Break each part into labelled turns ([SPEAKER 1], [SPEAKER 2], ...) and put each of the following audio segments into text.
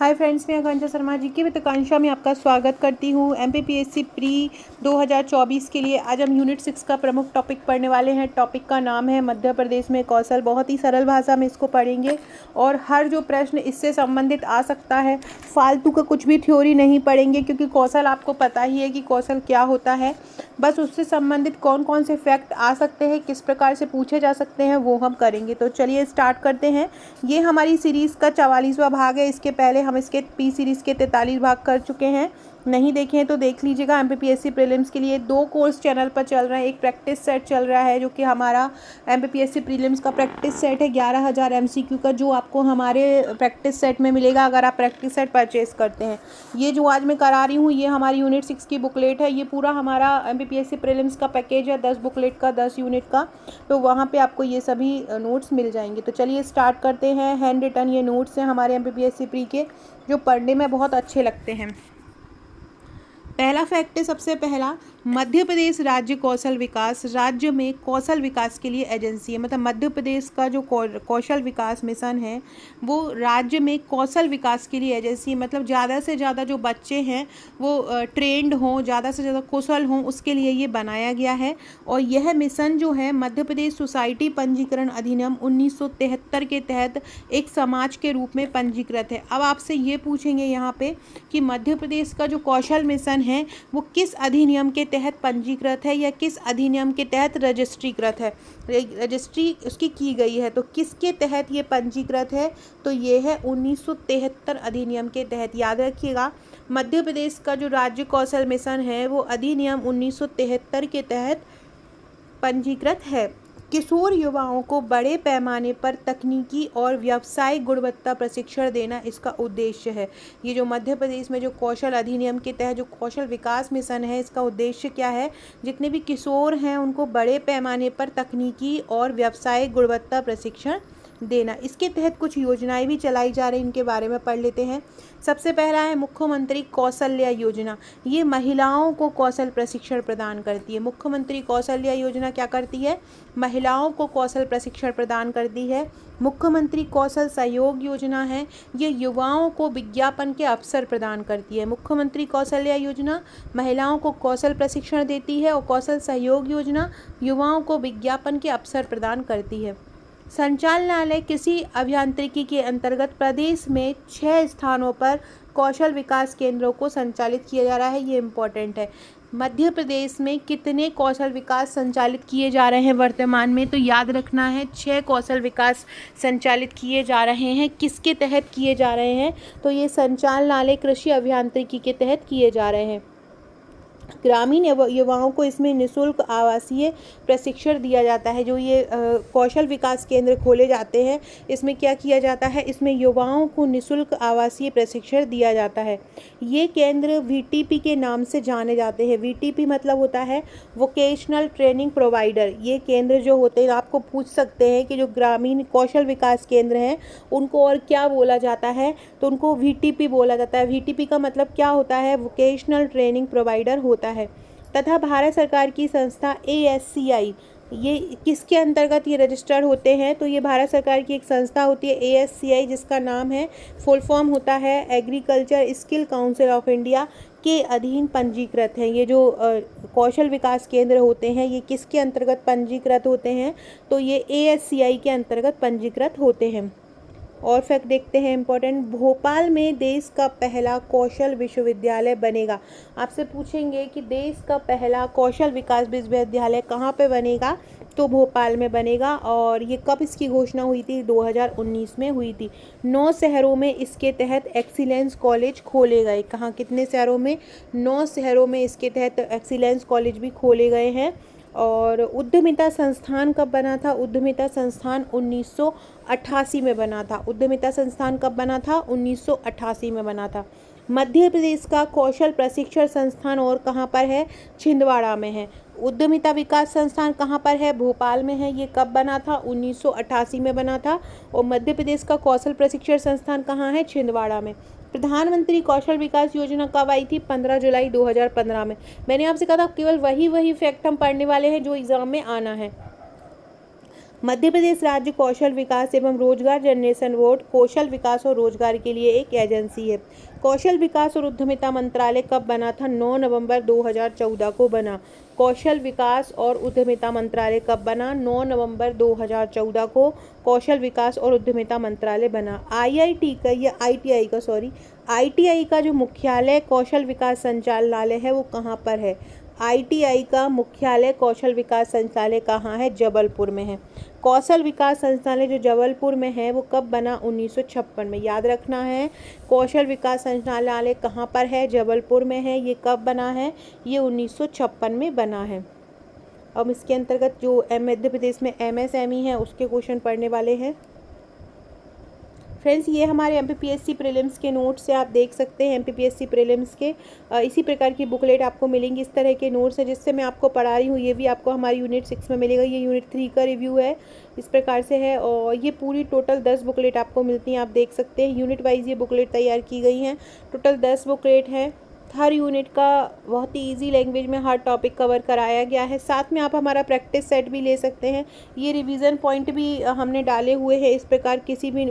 [SPEAKER 1] Hi friends, मैं आकांक्षा शर्मा जी की वित्ताकांक्षा में आपका स्वागत करती हूँ। एमपीपीएससी प्री 2024 के लिए आज हम यूनिट 6 का प्रमुख टॉपिक पढ़ने वाले हैं। टॉपिक का नाम है मध्य प्रदेश में कौशल। बहुत ही सरल भाषा में इसको पढ़ेंगे और हर जो प्रश्न इससे संबंधित आ सकता है, फालतू का कुछ भी थ्योरी नहीं पढ़ेंगे, क्योंकि कौशल आपको पता ही है कि कौशल क्या होता है। बस उससे संबंधित कौन कौन से फैक्ट आ सकते हैं, किस प्रकार से पूछे जा सकते हैं, वो हम करेंगे। तो चलिए स्टार्ट करते हैं। ये हमारी सीरीज़ का 44वां भाग है। इसके पहले हम इसके पी सीरीज़ के 43 भाग कर चुके हैं। नहीं देखे हैं तो देख लीजिएगा। एमपीपीएससी प्रीलिम्स के लिए 2 कोर्स चैनल पर चल रहे हैं। एक प्रैक्टिस सेट चल रहा है जो कि हमारा एमपीपीएससी प्रीलिम्स का प्रैक्टिस सेट है 11,000 एमसीक्यू का, जो आपको हमारे प्रैक्टिस सेट में मिलेगा अगर आप प्रैक्टिस सेट परचेज़ करते हैं। ये जो आज मैं करा रही हूँ, ये हमारी यूनिट 6 की बुकलेट है। ये पूरा हमारा एमपीपीएससी प्रीलिम्स का पैकेज है, 10 बुकलेट का, 10 यूनिट का। तो वहाँ पे आपको ये सभी नोट्स मिल जाएंगे। तो चलिए स्टार्ट करते हैं। हैंड रिटन ये नोट्स हैं हमारे एमपीपीएससी प्री के, जो पढ़ने में बहुत अच्छे लगते हैं। पहला फैक्ट है, सबसे पहला, मध्य प्रदेश राज्य कौशल विकास राज्य में कौशल विकास के लिए एजेंसी है। मतलब मध्य प्रदेश का जो कौशल विकास मिशन है वो राज्य में कौशल विकास के लिए एजेंसी है। मतलब ज़्यादा से ज़्यादा जो बच्चे हैं वो ट्रेंड हों, ज़्यादा से ज़्यादा कुशल हों, उसके लिए ये बनाया गया है। और यह मिशन जो है मध्य प्रदेश सोसाइटी पंजीकरण अधिनियम 1973 के तहत एक समाज के रूप में पंजीकृत है। अब आपसे ये पूछेंगे यहाँ पे कि मध्य प्रदेश का जो कौशल मिशन है वो किस अधिनियम के तहत पंजीकृत है या किस अधिनियम के तहत रजिस्ट्रीकृत है, रजिस्ट्री उसकी की गई है। तो किसके तहत ये पंजीकृत है, तो ये है 1973 अधिनियम के तहत। याद रखिएगा, मध्य प्रदेश का जो राज्य कौशल मिशन है वो अधिनियम 1973 के तहत पंजीकृत है। किशोर युवाओं को बड़े पैमाने पर तकनीकी और व्यावसायिक गुणवत्ता प्रशिक्षण देना इसका उद्देश्य है। ये जो मध्य प्रदेश में जो कौशल अधिनियम के तहत जो कौशल विकास मिशन है, इसका उद्देश्य क्या है, जितने भी किशोर हैं उनको बड़े पैमाने पर तकनीकी और व्यावसायिक गुणवत्ता प्रशिक्षण देना। इसके तहत कुछ योजनाएं भी चलाई जा रही हैं, इनके बारे में पढ़ लेते हैं। सबसे पहला है मुख्यमंत्री कौशल्या योजना। ये महिलाओं को कौशल प्रशिक्षण प्रदान करती है। मुख्यमंत्री कौशल्या योजना क्या करती है, महिलाओं को कौशल प्रशिक्षण प्रदान करती है। मुख्यमंत्री कौशल सहयोग योजना है, ये युवाओं को विज्ञापन के अवसर प्रदान करती है। मुख्यमंत्री कौशल्या योजना महिलाओं को कौशल प्रशिक्षण देती है और कौशल सहयोग योजना युवाओं को विज्ञापन के अवसर प्रदान करती है। संचालनालय कृषि अभियांत्रिकी के अंतर्गत प्रदेश में 6 स्थानों पर कौशल विकास केंद्रों को संचालित किया जा रहा है। ये इम्पोर्टेंट है। मध्य प्रदेश में कितने कौशल विकास संचालित किए जा रहे हैं वर्तमान में, तो याद रखना है 6 कौशल विकास संचालित किए जा रहे हैं। किसके तहत किए जा रहे हैं, तो ये संचालनालय कृषि अभियांत्रिकी के तहत किए जा रहे हैं। ग्रामीण युवाओं को इसमें निःशुल्क आवासीय प्रशिक्षण दिया जाता है। जो ये कौशल विकास केंद्र खोले जाते हैं, इसमें क्या किया जाता है, इसमें युवाओं को निःशुल्क आवासीय प्रशिक्षण दिया जाता है। ये केंद्र वीटीपी के नाम से जाने जाते हैं। वीटीपी मतलब होता है वोकेशनल ट्रेनिंग प्रोवाइडर। ये केंद्र जो होते हैं, आपको पूछ सकते हैं कि जो ग्रामीण कौशल विकास केंद्र हैं उनको और क्या बोला जाता है, तो उनको वीटीपी बोला जाता है। वीटीपी का मतलब क्या होता है, वोकेशनल ट्रेनिंग प्रोवाइडर होता है। तथा भारत सरकार की संस्था ASCI, ये किसके अंतर्गत ये रजिस्टर्ड होते हैं, तो ये भारत सरकार की एक संस्था होती है ASCI, जिसका नाम है, फुल फॉर्म होता है agriculture skill council of India, के अधीन पंजीकृत हैं। ये जो कौशल विकास केंद्र होते हैं ये किसके अंतर्गत पंजीकृत होते हैं, तो ये ASCI के अंतर्गत पंजीकृत होते हैं। और फैक्ट देखते हैं इम्पोर्टेंट, भोपाल में देश का पहला कौशल विश्वविद्यालय बनेगा। आपसे पूछेंगे कि देश का पहला कौशल विकास विश्वविद्यालय कहाँ पे बनेगा, तो भोपाल में बनेगा। और ये कब इसकी घोषणा हुई थी, 2019 में हुई थी। 9 शहरों में इसके तहत एक्सीलेंस कॉलेज खोले गए। कहाँ, कितने शहरों में, 9 शहरों में इसके तहत एक्सीलेंस कॉलेज भी खोले गए हैं। और उद्यमिता संस्थान कब बना था, उद्यमिता संस्थान 1988 में बना था। उद्यमिता संस्थान कब बना था, 1988 में बना था। मध्य प्रदेश का कौशल प्रशिक्षण संस्थान और कहाँ पर है, छिंदवाड़ा में है। उद्यमिता विकास संस्थान कहाँ पर है, भोपाल में है। ये कब बना था, 1988 में बना था। और मध्य प्रदेश का कौशल प्रशिक्षण संस्थान कहाँ है, छिंदवाड़ा में। प्रधानमंत्री कौशल विकास योजना कब आई थी, 15 जुलाई 2015 में। मैंने आपसे कहा था केवल वही फैक्ट हम पढ़ने वाले हैं जो एग्जाम में आना है। मध्य प्रदेश राज्य कौशल विकास एवं रोजगार जनरेशन बोर्ड कौशल विकास और रोजगार के लिए एक एजेंसी है। कौशल विकास और उद्यमिता मंत्रालय कब बना था? 9 नवंबर 2014 को बना। कौशल विकास और उद्यमिता मंत्रालय कब बना? 9 नवंबर 2014 को कौशल विकास और उद्यमिता मंत्रालय बना। आईआईटी का या आईटीआई का जो मुख्यालय कौशल विकास संचालनालय है वो कहाँ पर है? आईटीआई का मुख्यालय कौशल विकास संचालय कहाँ है? जबलपुर में है। कौशल विकास संचालय जो जबलपुर में है वो कब बना? 1956 में। याद रखना है, कौशल विकास संचालनालय कहाँ पर है? जबलपुर में है। ये कब बना है? ये 1956 में बना है। अब इसके अंतर्गत जो मध्य प्रदेश में एमएसएमई है उसके क्वेश्चन पढ़ने वाले हैं। फ्रेंड्स, ये हमारे एमपीपीएससी प्रीलिम्स के नोट्स से आप देख सकते हैं। एमपीपीएससी प्रीलिम्स के इसी प्रकार की बुकलेट आपको मिलेंगी। इस तरह के नोट्स हैं जिससे मैं आपको पढ़ा रही हूँ, ये भी आपको हमारी यूनिट 6 में मिलेगा। ये यूनिट 3 का रिव्यू है, इस प्रकार से है। और ये पूरी टोटल 10 बुकलेट आपको मिलती हैं, आप देख सकते हैं। यूनिट वाइज ये बुकलेट तैयार की गई हैं। टोटल 10 बुकलेट हैं। हर यूनिट का बहुत ही इजी लैंग्वेज में हर टॉपिक कवर कराया गया है। साथ में आप हमारा प्रैक्टिस सेट भी ले सकते हैं। ये रिवीजन पॉइंट भी हमने डाले हुए हैं। इस प्रकार किसी भी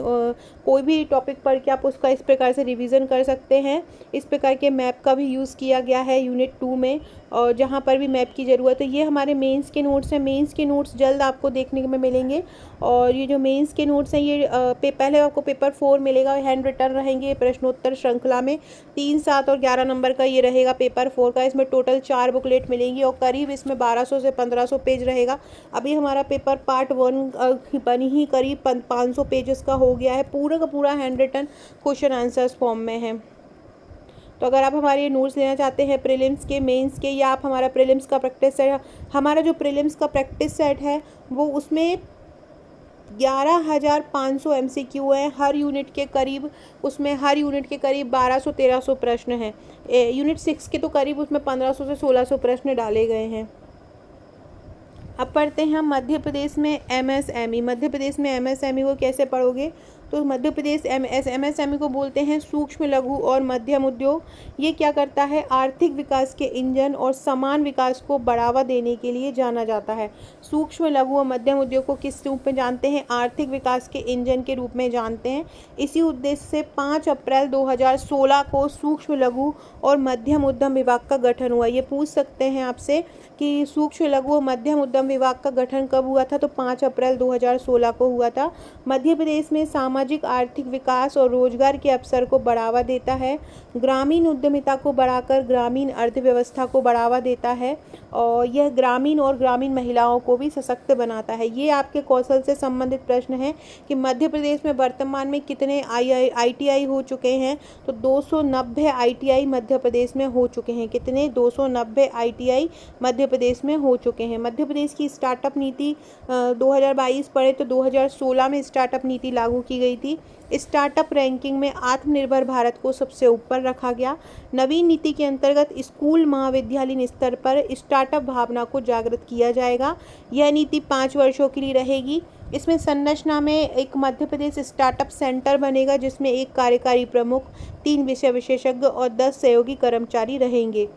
[SPEAKER 1] कोई भी टॉपिक पढ़ के आप उसका इस प्रकार से रिवीजन कर सकते हैं। इस प्रकार के मैप का भी यूज़ किया गया है यूनिट 2 में, और जहाँ पर भी मैप की ज़रूरत है। ये हमारे मेंस के नोट्स हैं। मेंस के नोट्स जल्द आपको देखने में मिलेंगे। और ये जो मेंस के नोट्स हैं ये पहले आपको पेपर 4 मिलेगा, हैंड रिटन रहेंगे प्रश्नोत्तर श्रृंखला में। 3, 7 और 11 नंबर का ये रहेगा पेपर 4 का। इसमें टोटल 4 बुकलेट मिलेंगी और करीब इसमें 1200 से 1500 पेज रहेगा। अभी हमारा पेपर पार्ट 1 बनी ही करीब 500 पेजेस का हो गया है। पूरा का पूरा hand written question answers form में है। तो अगर आप हमारे ये नोट्स लेना चाहते हैं प्रीलिम्स के, मेंस के, या आप हमारा प्रीलिम्स का प्रैक्टिस सेट, हमारा जो प्रीलिम्स का प्रैक्टिस सेट है वो उसमें 11,500 MCQ हैं हर यूनिट के करीब। उसमें हर यूनिट के करीब 1200-1300 प्रश्न हैं। यूनिट 6 के तो करीब उसमें 1500 से 1600 प्रश्न डाले गए हैं। अब पढ़ते हैं हम मध्य प्रदेश में एमएसएमई। मध्य प्रदेश में एमएसएमई को कैसे पढ़ोगे? तो मध्य प्रदेश एमएसएमई को बोलते हैं सूक्ष्म लघु और मध्यम उद्योग। ये क्या करता है? आर्थिक विकास के इंजन और समान विकास को बढ़ावा देने के लिए जाना जाता है। सूक्ष्म लघु और मध्यम उद्योग को किस रूप में जानते हैं? आर्थिक विकास के इंजन के रूप में जानते हैं। इसी उद्देश्य से 5 अप्रैल 2016 को सूक्ष्म लघु और मध्यम उद्यम विभाग का गठन हुआ। ये पूछ सकते हैं आपसे कि सूक्ष्म लघु और मध्यम उद्यम विभाग का गठन कब हुआ था? तो 5 अप्रैल 2016 को हुआ था। मध्य प्रदेश में सामाजिक आर्थिक विकास और रोजगार के अवसर को बढ़ावा देता है। ग्रामीण उद्यमिता को बढ़ाकर ग्रामीण अर्थव्यवस्था को बढ़ावा देता है और यह ग्रामीण और ग्रामीण महिलाओं को भी सशक्त बनाता है। ये आपके कौशल से संबंधित प्रश्न है कि मध्य प्रदेश में वर्तमान में कितने ITI हो चुके हैं? तो 290 ITI मध्य प्रदेश में हो चुके हैं। कितने? 290 ITI मध्य प्रदेश में हो चुके हैं। मध्य प्रदेश की स्टार्टअप नीति 2022 पढ़े तो 2016 में स्टार्टअप नीति लागू की गई थी। स्टार्टअप रैंकिंग में आत्मनिर्भर भारत को सबसे ऊपर रखा गया। नवीन नीति के अंतर्गत स्कूल महाविद्यालयीन स्तर पर स्टार्टअप भावना को जागृत किया जाएगा। यह नीति 5 वर्षों के लिए रहेगी। इसमें संरचना में एक मध्य प्रदेश स्टार्टअप सेंटर बनेगा जिसमें एक कार्यकारी प्रमुख, 3 विषय विशेषज्ञ और 10 सहयोगी कर्मचारी रहेंगे।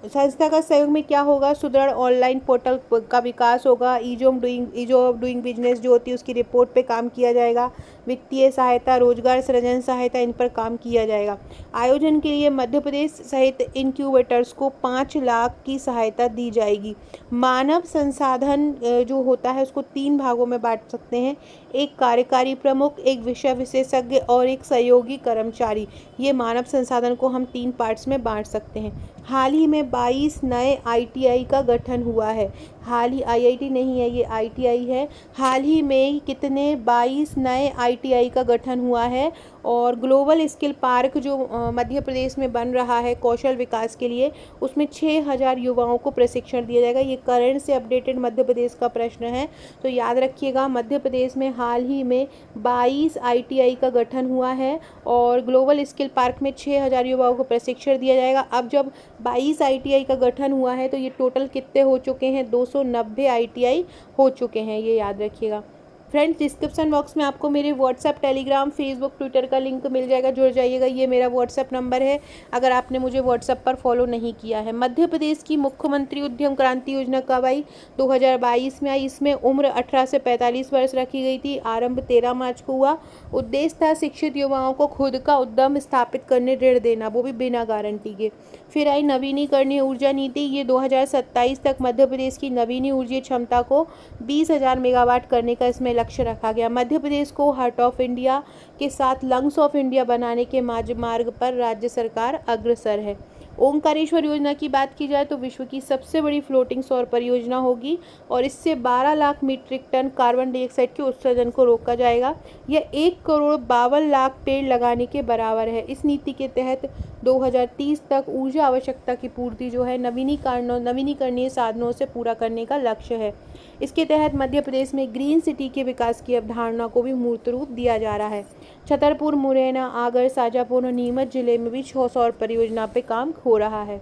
[SPEAKER 1] संस्था का सहयोग में क्या होगा? सुदृढ़ ऑनलाइन पोर्टल का विकास होगा। ईज ऑफ डूइंग बिजनेस जो होती है उसकी रिपोर्ट पे काम किया जाएगा। वित्तीय सहायता, रोजगार सृजन सहायता, इन पर काम किया जाएगा। आयोजन के लिए मध्य प्रदेश सहित इंक्यूबेटर्स को 5 लाख की सहायता दी जाएगी। मानव संसाधन जो होता है उसको 3 भागों में बांट सकते हैं, एक कार्यकारी प्रमुख, एक विषय विशेषज्ञ और एक सहयोगी कर्मचारी। ये मानव संसाधन को हम 3 पार्ट्स में बांट सकते हैं। हाल ही में 22 नए ITI का गठन हुआ है। हाल ही IIT नहीं है, ये ITI है। हाल ही में कितने? 22 नए ITI का गठन हुआ है। और ग्लोबल स्किल पार्क जो मध्य प्रदेश में बन रहा है कौशल विकास के लिए, उसमें 6000 युवाओं को प्रशिक्षण दिया जाएगा। ये करंट से अपडेटेड मध्य प्रदेश का प्रश्न है, तो याद रखिएगा। मध्य प्रदेश में हाल ही में 22 ITI का गठन हुआ है और ग्लोबल स्किल पार्क में 6000 युवाओं को प्रशिक्षण दिया जाएगा। अब जब 22 ITI का गठन हुआ है तो ये टोटल कितने हो चुके हैं? 290 ITI हो चुके हैं, ये याद रखिएगा। फ्रेंड्स, डिस्क्रिप्शन बॉक्स में आपको मेरे व्हाट्सएप, टेलीग्राम, फेसबुक, ट्विटर का लिंक मिल जाएगा, जुड़ जाइएगा। ये मेरा व्हाट्सएप नंबर है अगर आपने मुझे व्हाट्सएप पर फॉलो नहीं किया है। मध्य प्रदेश की मुख्यमंत्री उद्यम क्रांति योजना कब आई? 2022 में आई। इसमें उम्र 18 से 45 वर्ष रखी गई थी। आरंभ 13 मार्च को हुआ। उद्देश्य था शिक्षित युवाओं को खुद का उद्यम स्थापित करने ऋण देना, वो भी बिना गारंटी के। फिर आई नवीनीकरणीय ऊर्जा नीति। ये 2027 तक मध्य प्रदेश की नवीन ऊर्जा क्षमता को 20,000 मेगावाट करने का इसमें लक्ष्य रखा गया। मध्य प्रदेश को हार्ट ऑफ इंडिया के साथ लंग्स ऑफ इंडिया बनाने के मार्ग पर राज्य सरकार अग्रसर है। ओंकारेश्वर योजना की बात की जाए तो विश्व की सबसे बड़ी फ्लोटिंग सौर परियोजना होगी और इससे 12 lakh metric tonne carbon dioxide के उत्सर्जन को रोका जाएगा। यह 1,52,00,000 पेड़ लगाने के बराबर है। इस नीति के तहत 2030 तक ऊर्जा आवश्यकता की पूर्ति जो है नवीनीकरणीय साधनों से पूरा करने का लक्ष्य है। इसके तहत मध्य प्रदेश में ग्रीन सिटी के विकास की अवधारणा को भी मूर्त रूप दिया जा रहा है। छतरपुर, मुरैना, आगर, शाजापुर और नीमच जिले में भी 6 सौर परियोजना पे काम हो रहा है।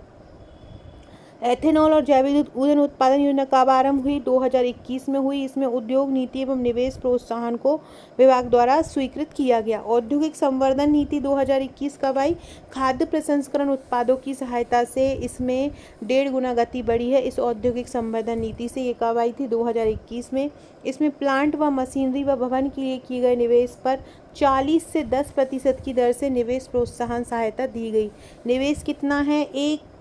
[SPEAKER 1] एथेनॉल और जैविक ईंधन उत्पादन योजना कब आरंभ हुई? 2021 में हुई। इसमें उद्योग नीति एवं निवेश प्रोत्साहन को विभाग द्वारा स्वीकृत किया गया। औद्योगिक संवर्धन नीति 2021 कब आई? खाद्य प्रसंस्करण उत्पादों की सहायता से इसमें 1.5 गुना गति बढ़ी है। इस औद्योगिक संवर्धन नीति से ये कब आई थी? 2021 में। इसमें प्लांट व मशीनरी व भवन के लिए किए गए निवेश पर 40 से 10% की दर से निवेश प्रोत्साहन सहायता दी गई। निवेश कितना है?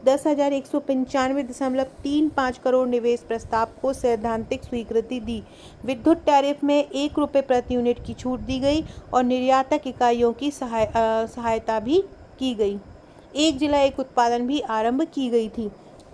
[SPEAKER 1] 10,195.35 करोड़ निवेश प्रस्ताव को सैद्धांतिक स्वीकृति दी। विद्युत टैरिफ में 1 रुपये प्रति यूनिट की छूट दी गई और निर्यातक इकाइयों की सहायता भी की गई। एक जिला एक उत्पादन भी आरंभ की गई थी।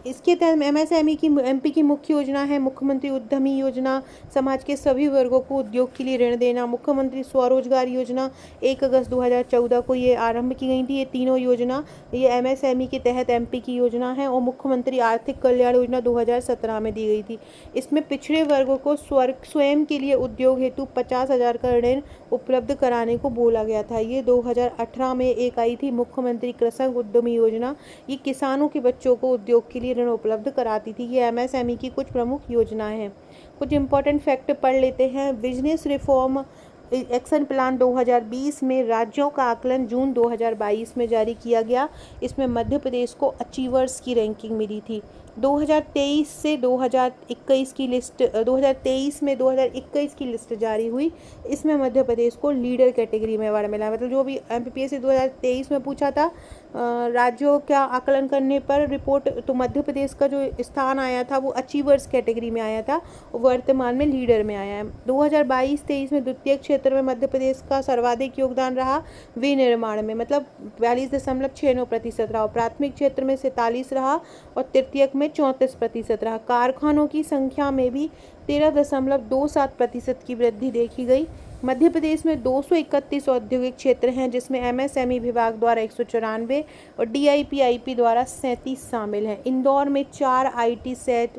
[SPEAKER 1] इसके तहत एमएसएमई की एमपी की मुख्य योजना है मुख्यमंत्री उद्यमी योजना। समाज के सभी वर्गों को उद्योग के लिए ऋण देना। मुख्यमंत्री स्वरोजगार योजना 1 अगस्त 2014 को ये आरंभ की गई थी। ये तीनों योजना ये एमएसएमई के तहत एमपी की योजना है और मुख्यमंत्री आर्थिक कल्याण योजना 2017 में दी गई थी। इसमें पिछड़े वर्गों को स्वयं के लिए उद्योग हेतु 50,000 का ऋण उपलब्ध कराने को बोला गया था। ये 2018 में एक आई थी मुख्यमंत्री कृषक उद्यमी योजना। ये किसानों के बच्चों को उद्योग के लिए ऋण उपलब्ध कराती थी। ये एमएसएमई की कुछ प्रमुख योजनाएं हैं। कुछ इंपॉर्टेंट फैक्ट पढ़ लेते हैं। बिजनेस रिफॉर्म एक्शन प्लान 2020 में राज्यों का आकलन जून 2022 में जारी किया गया। इसमें मध्य प्रदेश को अचीवर्स की रैंकिंग मिली थी। 2023 से 2021 की लिस्ट 2023 में 2021 की लिस्ट जारी हुई। इसमें मध्य प्रदेश को लीडर कैटेगरी में अवार्ड मिला। मतलब जो भी एमपीपीएससी 2023 में पूछा था राज्यों का आकलन करने पर रिपोर्ट, तो मध्य प्रदेश का जो स्थान आया था वो अचीवर्स कैटेगरी में आया था, वर्तमान में लीडर में आया है। 2022-23 में द्वितीय क्षेत्र में मध्य प्रदेश का सर्वाधिक योगदान रहा विनिर्माण में, मतलब 42.69% रहा। प्राथमिक क्षेत्र में 47 रहा और तृतीयक में 34% रहा। कारखानों की संख्या में भी 13.27% की वृद्धि देखी गई। मध्य प्रदेश में 231 औद्योगिक क्षेत्र हैं जिसमें एमएसएमई विभाग द्वारा 194 और डीआईपीआईपी द्वारा 37 शामिल हैं। इंदौर में 4 आईटी सेट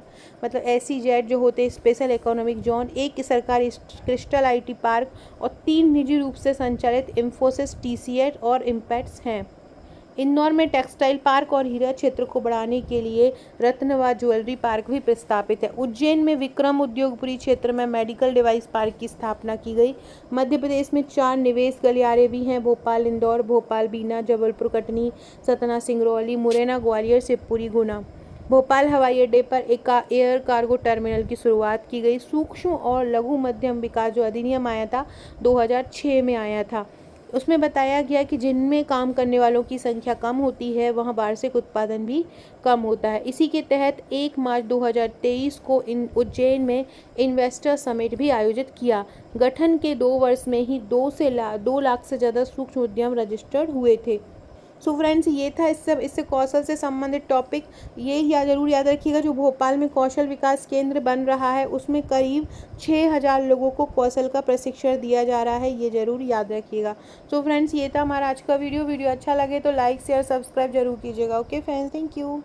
[SPEAKER 1] मतलब SEZ जो होते हैं स्पेशल इकोनॉमिक जोन, 1 सरकारी क्रिस्टल आईटी पार्क और 3 निजी रूप से संचालित इंफोसिस, TCS और इम्पैक्ट्स हैं। इंदौर में टेक्सटाइल पार्क और हीरा क्षेत्र को बढ़ाने के लिए रत्न व ज्वेलरी पार्क भी प्रस्तावित है। उज्जैन में विक्रम उद्योगपुरी क्षेत्र में मेडिकल डिवाइस पार्क की स्थापना की गई। मध्य प्रदेश में 4 निवेश गलियारे भी हैं। भोपाल इंदौर, भोपाल बीना, जबलपुर कटनी, सतना सिंगरौली, मुरैना ग्वालियर, शिवपुरी गुना। भोपाल हवाई अड्डे पर एक एयर कार्गो टर्मिनल की शुरुआत की गई। सूक्ष्म और लघु मध्यम विकास जो अधिनियम आया था 2006 में आया था, उसमें बताया गया कि जिनमें काम करने वालों की संख्या कम होती है वहाँ वार्षिक उत्पादन भी कम होता है। इसी के तहत 1 मार्च 2023 को उज्जैन में इन्वेस्टर समिट भी आयोजित किया। गठन के 2 वर्ष में ही 2 लाख से ज़्यादा सूक्ष्म उद्यम रजिस्टर्ड हुए थे। सो फ्रेंड्स, ये था इससे कौशल से संबंधित टॉपिक। ये जरूर याद रखिएगा, जो भोपाल में कौशल विकास केंद्र बन रहा है उसमें करीब 6,000 लोगों को कौशल का प्रशिक्षण दिया जा रहा है, ये ज़रूर याद रखिएगा। सो फ्रेंड्स, ये था हमारा आज का वीडियो अच्छा लगे तो लाइक शेयर सब्सक्राइब जरूर कीजिएगा। Okay friends, thank you.